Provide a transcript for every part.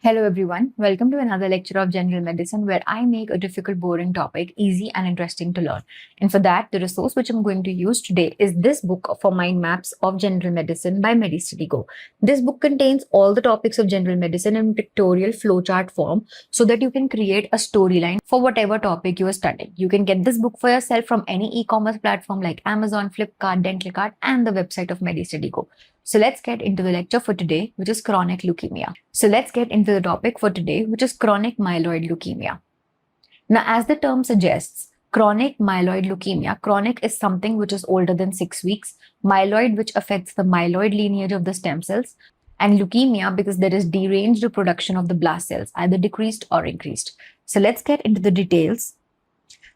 Hello everyone, welcome to another lecture of general medicine where I make a difficult, boring topic easy and interesting to learn. And for that, the resource which I'm going to use today is this book for mind maps of general medicine by Medicity Go. This book contains all the topics of general medicine in pictorial flowchart form so that you can create a storyline for whatever topic you are studying. You can get this book for yourself from any e-commerce platform like Amazon, Flipkart, Dentalcart, and the website of Medicity Go. So let's get into the lecture for today, which is chronic leukemia. So let's get into the topic for today, which is chronic myeloid leukemia. Now, as the term suggests, chronic myeloid leukemia, chronic is something which is older than 6 weeks, myeloid which affects the myeloid lineage of the stem cells, and leukemia because there is deranged production of the blast cells, either decreased or increased. So let's get into the details.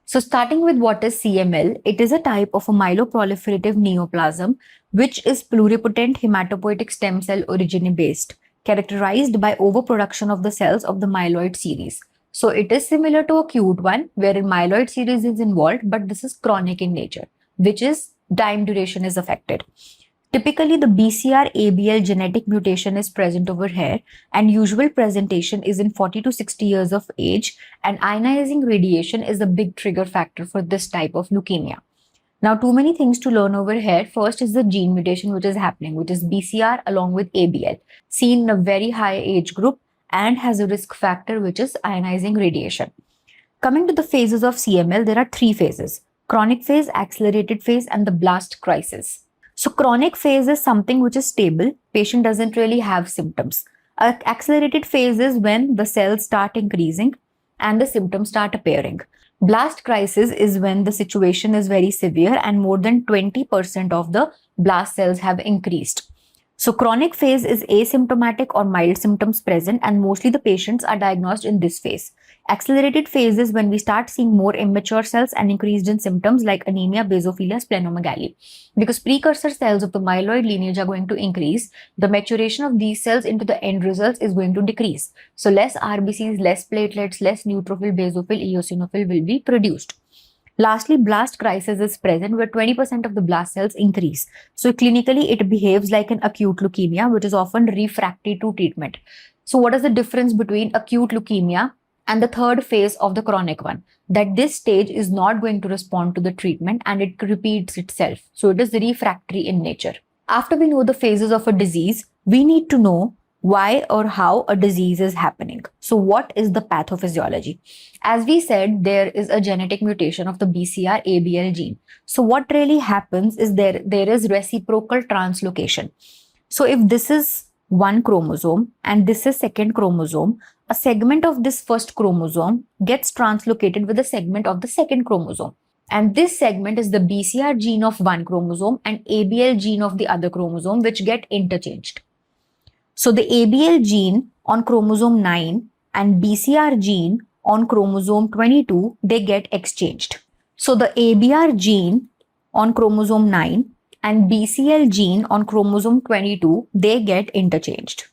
So starting with what is CML, it is a type of a myeloproliferative neoplasm which is pluripotent hematopoietic stem cell origin based, characterized by overproduction of the cells of the myeloid series. So it is similar to acute one wherein myeloid series is involved, but this is chronic in nature, which is time duration is affected. Typically, the BCR-ABL genetic mutation is present over here, and usual presentation is in 40 to 60 years of age, and ionizing radiation is a big trigger factor for this type of leukemia. Now, too many things to learn over here. First is the gene mutation which is happening, which is BCR along with ABL, seen in a very high age group and has a risk factor which is ionizing radiation. Coming to the phases of CML, there are 3 phases: chronic phase, accelerated phase, and the blast crisis. So chronic phase is something which is stable. Patient doesn't really have symptoms. Accelerated phase is when the cells start increasing and the symptoms start appearing. Blast crisis is when the situation is very severe and more than 20% of the blast cells have increased. So chronic phase is asymptomatic or mild symptoms present, and mostly the patients are diagnosed in this phase. Accelerated phase is when we start seeing more immature cells and increased in symptoms like anemia, basophilia, splenomegaly. Because precursor cells of the myeloid lineage are going to increase, the maturation of these cells into the end results is going to decrease. So less RBCs, less platelets, less neutrophil, basophil, eosinophil will be produced. Lastly, blast crisis is present where 20% of the blast cells increase. So clinically, it behaves like an acute leukemia, which is often refractory to treatment. So what is the difference between acute leukemia and the third phase of the chronic one? That this stage is not going to respond to the treatment and it repeats itself. So it is refractory in nature. After we know the phases of a disease, we need to know why or how a disease is happening. So what is the pathophysiology? As we said, there is a genetic mutation of the BCR-ABL gene. So what really happens is there is reciprocal translocation. So if this is one chromosome and this is second chromosome, a segment of this first chromosome gets translocated with a segment of the second chromosome. And this segment is the BCR gene of one chromosome and ABL gene of the other chromosome, which get interchanged. So the ABL gene on chromosome 9 and BCR gene on chromosome 22, they get exchanged. So the ABR gene on chromosome 9 and BCL gene on chromosome 22, they get interchanged.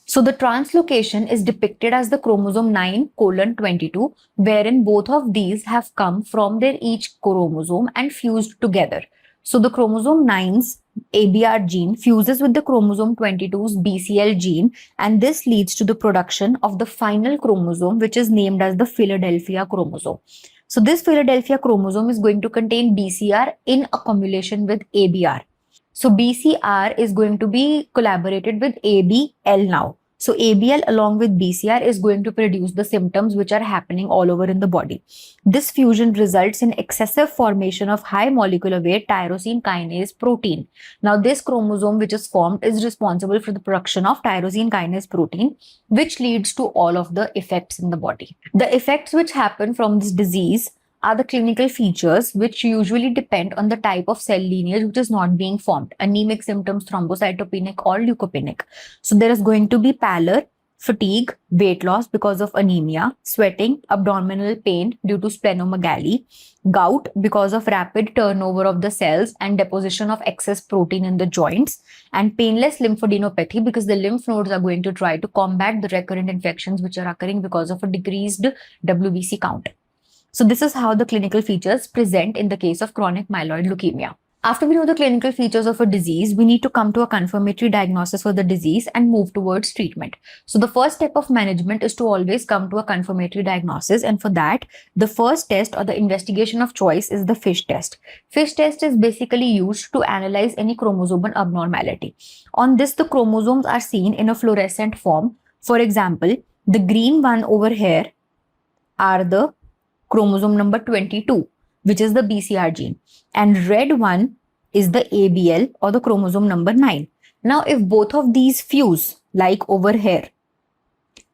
So the translocation is depicted as the chromosome 9:22, wherein both of these have come from their each chromosome and fused together. So the chromosome 9's ABR gene fuses with the chromosome 22's BCL gene, and this leads to the production of the final chromosome, which is named as the Philadelphia chromosome. So this Philadelphia chromosome is going to contain BCR in accumulation with ABR. So BCR is going to be collaborated with ABL now. So ABL along with BCR is going to produce the symptoms which are happening all over in the body. This fusion results in excessive formation of high molecular weight tyrosine kinase protein. Now this chromosome which is formed is responsible for the production of tyrosine kinase protein, which leads to all of the effects in the body. The effects which happen from this disease are the clinical features which usually depend on the type of cell lineage which is not being formed. Anemic symptoms, thrombocytopenic or leukopenic. So there is going to be pallor, fatigue, weight loss because of anemia, sweating, abdominal pain due to splenomegaly, gout because of rapid turnover of the cells and deposition of excess protein in the joints, and painless lymphadenopathy because the lymph nodes are going to try to combat the recurrent infections which are occurring because of a decreased WBC count. So this is how the clinical features present in the case of chronic myeloid leukemia. After we know the clinical features of a disease, we need to come to a confirmatory diagnosis for the disease and move towards treatment. So the first step of management is to always come to a confirmatory diagnosis. And for that, the first test or the investigation of choice is the FISH test. FISH test is basically used to analyze any chromosomal abnormality. On this, the chromosomes are seen in a fluorescent form. For example, the green one over here are the chromosome number 22, which is the BCR gene, and red one is the ABL or the chromosome number 9. Now, if both of these fuse, like over here,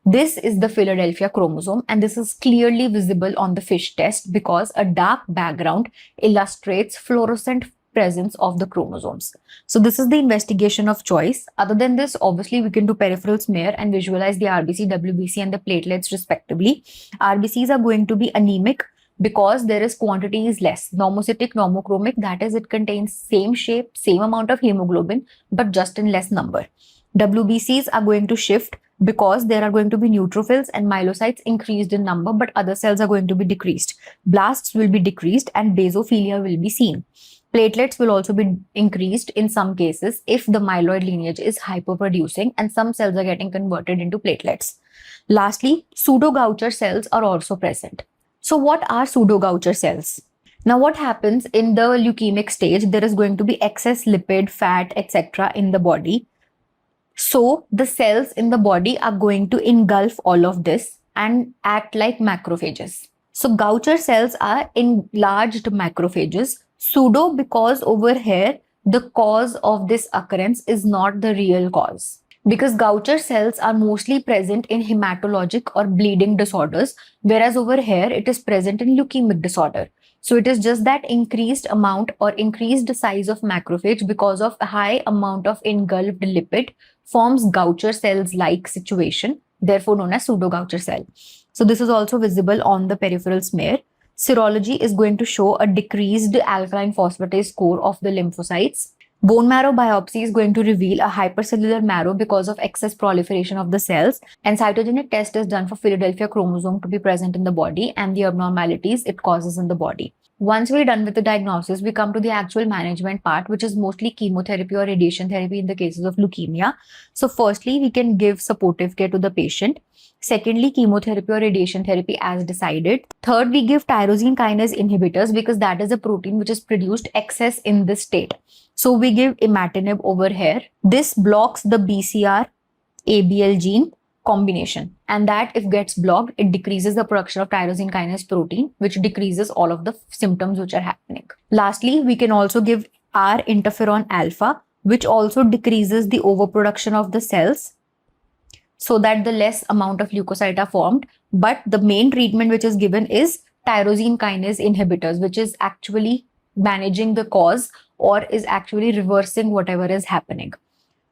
this is the Philadelphia chromosome, and this is clearly visible on the FISH test because a dark background illustrates fluorescent presence of the chromosomes. So this is the investigation of choice. Other than this, obviously we can do peripheral smear and visualize the RBC, WBC and the platelets respectively. RBCs are going to be anemic because there is quantity is less. Normocytic, normochromic, that is, it contains same shape, same amount of hemoglobin, but just in less number. WBCs are going to shift because there are going to be neutrophils and myelocytes increased in number, but other cells are going to be decreased. Blasts will be decreased and basophilia will be seen. Platelets will also be increased in some cases if the myeloid lineage is hyperproducing and some cells are getting converted into platelets. Lastly, pseudo-Gaucher cells are also present. So what are pseudo-Gaucher cells? Now what happens in the leukemic stage? There is going to be excess lipid, fat, etc. in the body. So the cells in the body are going to engulf all of this and act like macrophages. So Gaucher cells are enlarged macrophages. Pseudo because over here, the cause of this occurrence is not the real cause. Because Gaucher cells are mostly present in hematologic or bleeding disorders, whereas over here it is present in leukemic disorder. So it is just that increased amount or increased size of macrophage because of a high amount of engulfed lipid forms Gaucher cells like situation, therefore known as pseudo-Gaucher cell. So this is also visible on the peripheral smear. Serology is going to show a decreased alkaline phosphatase score of the lymphocytes. Bone marrow biopsy is going to reveal a hypercellular marrow because of excess proliferation of the cells, and cytogenic test is done for Philadelphia chromosome to be present in the body and the abnormalities it causes in the body. Once we're done with the diagnosis, we come to the actual management part, which is mostly chemotherapy or radiation therapy in the cases of leukemia. So firstly, we can give supportive care to the patient. Secondly, chemotherapy or radiation therapy as decided. Third, we give tyrosine kinase inhibitors because that is a protein which is produced excess in this state. So we give imatinib over here. This blocks the BCR-ABL gene combination, and that if gets blocked, it decreases the production of tyrosine kinase protein, which decreases all of the symptoms which are happening. Lastly, we can also give our interferon alpha, which also decreases the overproduction of the cells so that the less amount of leukocytes are formed. But the main treatment which is given is tyrosine kinase inhibitors, which is actually managing the cause or is actually reversing whatever is happening.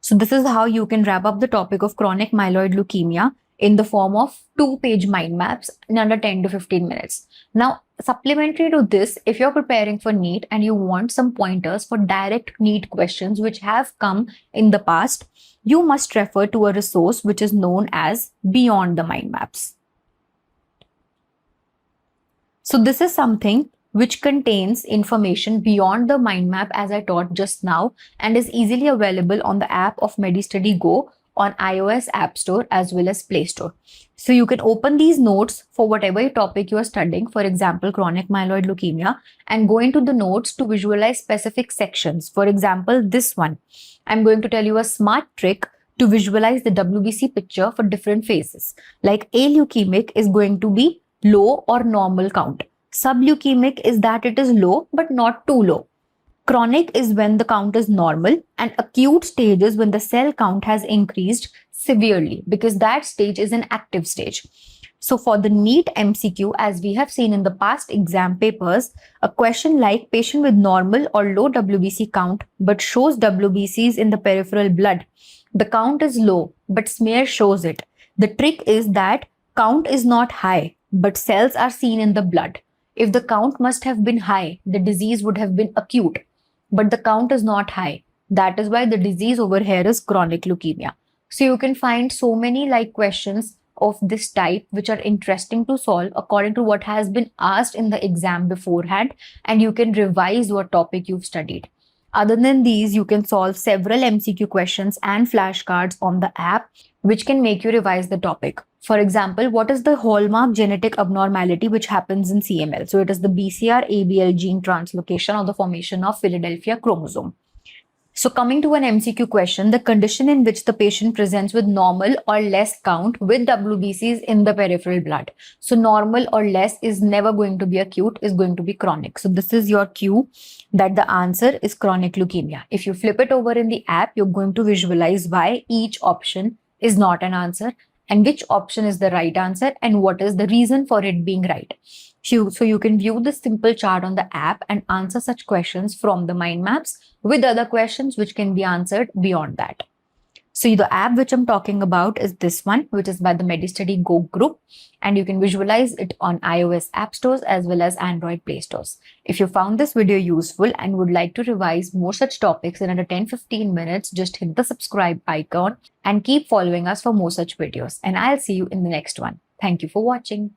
So this is how you can wrap up the topic of chronic myeloid leukemia in the form of 2-page mind maps in under 10 to 15 minutes. Now, supplementary to this, if you're preparing for NEET and you want some pointers for direct NEET questions which have come in the past, you must refer to a resource which is known as Beyond the Mind Maps. So this is something which contains information beyond the mind map as I taught just now and is easily available on the app of MediStudy Go on iOS App Store as well as Play Store. So you can open these notes for whatever topic you are studying, for example, chronic myeloid leukemia, and go into the notes to visualize specific sections. For example, this one, I'm going to tell you a smart trick to visualize the WBC picture for different phases. Like aleukemic is going to be low or normal count. Subleukemic is that it is low but not too low. Chronic is when the count is normal, and acute stage is when the cell count has increased severely because that stage is an active stage. So for the NEET MCQ, as we have seen in the past exam papers, a question like patient with normal or low WBC count but shows WBCs in the peripheral blood. The count is low but smear shows it. The trick is that count is not high but cells are seen in the blood. If the count must have been high, the disease would have been acute, but the count is not high. That is why the disease over here is chronic leukemia. So you can find so many like questions of this type which are interesting to solve according to what has been asked in the exam beforehand, and you can revise what topic you've studied. Other than these, you can solve several MCQ questions and flashcards on the app, which can make you revise the topic. For example, what is the hallmark genetic abnormality which happens in CML? So it is the BCR-ABL gene translocation or the formation of Philadelphia chromosome. So coming to an MCQ question, the condition in which the patient presents with normal or less count with WBCs in the peripheral blood. So normal or less is never going to be acute, is going to be chronic. So this is your cue that the answer is chronic leukemia. If you flip it over in the app, you're going to visualize why each option is not an answer and which option is the right answer and what is the reason for it being right. So you can view the simple chart on the app and answer such questions from the mind maps with other questions which can be answered beyond that. So the app which I'm talking about is this one, which is by the MediStudy Go group, and you can visualize it on iOS app stores as well as Android Play stores. If you found this video useful and would like to revise more such topics in under 10-15 minutes, just hit the subscribe icon and keep following us for more such videos. And I'll see you in the next one. Thank you for watching.